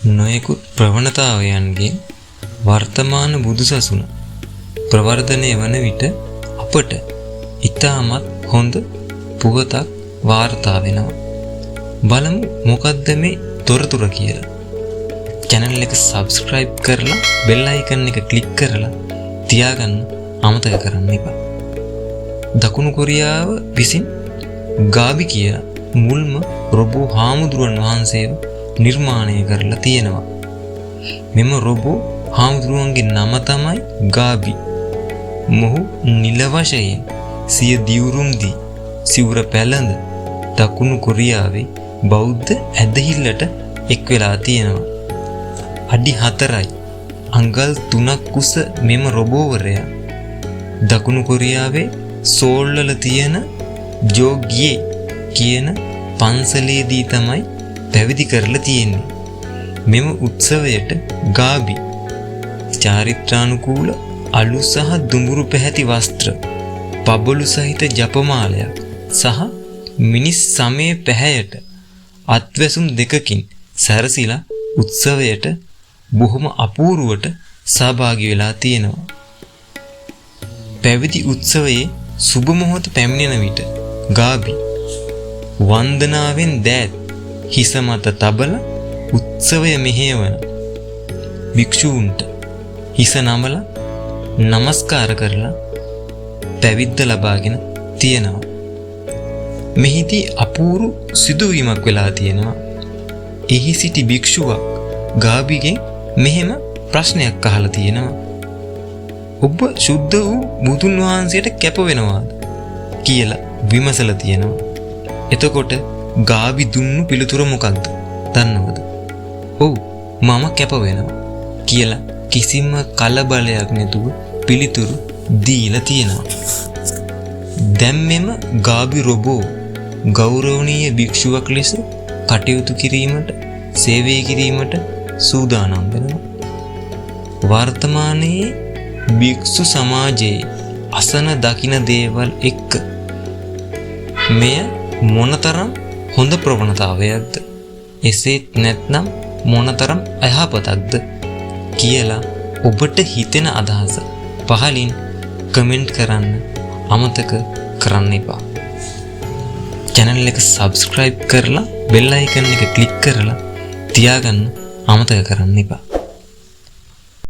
නොයෙකුත් ප්‍රවණතාවයන්ගේ වර්තමාන බුදුසසුන ප්‍රවර්ධනය වන විට අපට ඉතාමත් හොඳ පුවතක් වාර්තා වෙනවා. බලමු මොකද්ද මේ තොරතුර කියලා. channel එක subscribe කරලා bell icon එක click කරලා තියාගන්න අමතක කරන්න එපා. දකුණු කොරියාව විසින් ගාබි කියන මුල්ම රොබෝ හාමුදුරුවන් වහන්සේව නිර්මාණය කරලා තියෙනවා. මෙම රොබෝ හාමුදුරුවන්ගේ නම තමයි ගාබි. මොහු නිල වශයෙන් සිය දියුරුම් දී සිවුර පැළඳ දකුණු කොරියාවේ බෞද්ධ ඇදහිල්ලට එක් වෙලා තියෙනවා. අඩි 4යි අඟල් 3ක් උස මෙම රොබෝවරයා දකුණු කොරියාවේ සෝල් වල තියෙන ජෝග්යේ කියන පන්සලේදී තමයි පැවිදි කරලා තියෙන්නේ. මෙම උත්සවයට ගාබි චාරිත්‍රානුකූල අලු සහ දුඹුරු පැහැති වස්ත්‍ර, පබළු සහිත ජපමාලයක් සහ මිනිස් සමේ පැහැයට අත්වැසුම් දෙකකින් සැරසිලා උත්සවයට බොහොම අපූර්වට සහභාගී වෙලා තියෙනවා. පැවිදි උත්සවයේ සුබ මොහොත පැමිණෙන විට ගාබි වන්දනාවෙන් දෑත් හිස මත තබලා උත්සවය මෙහෙයවන භික්ෂූන්ට හිස නමලා නමස්කාර කරලා පැවිද්ද ලබාගෙන තියෙනවා. මෙහිදී අපූර්ව සිදුවීමක් වෙලා තියෙනවා. එහි සිටි භික්ෂුවක් ගාබිගෙන් මෙහෙම ප්‍රශ්නයක් අහලා තියෙනවා. ඔබ සුද්ධ වූ බුදුන් වහන්සේට කැප වෙනවාද කියලා විමසලා තියෙනවා. එතකොට ගාබි දුන්නු පිළිතුර මොකක්ද දන්නවද? ඔව් මම කැප වෙනවා කියලා කිසිම කලබලයක් නැතුව පිළිතුරු දීලා තියෙනවා. දැන් මෙම ගාබි රොබෝ ගෞරවනීය භික්ෂුවක් ලෙස කටයුතු කිරීමට, සේවය කිරීමට සූදානම් වෙනවා. වර්තමානයේ භික්ෂු සමාජයේ අසන දකින දේවල් එක්ක මෙය මොනතරම් හොඳ ප්‍රවණතාවයක්ද, එසේත් නැත්නම් මොනතරම් අයහපතක්ද කියලා ඔබට හිතෙන අදහස පහලින් කමෙන්ට් කරන්න අමතක කරන්න එපා. channel එක subscribe කරලා bell icon එක click කරලා තියාගන්න අමතක කරන්න එපා.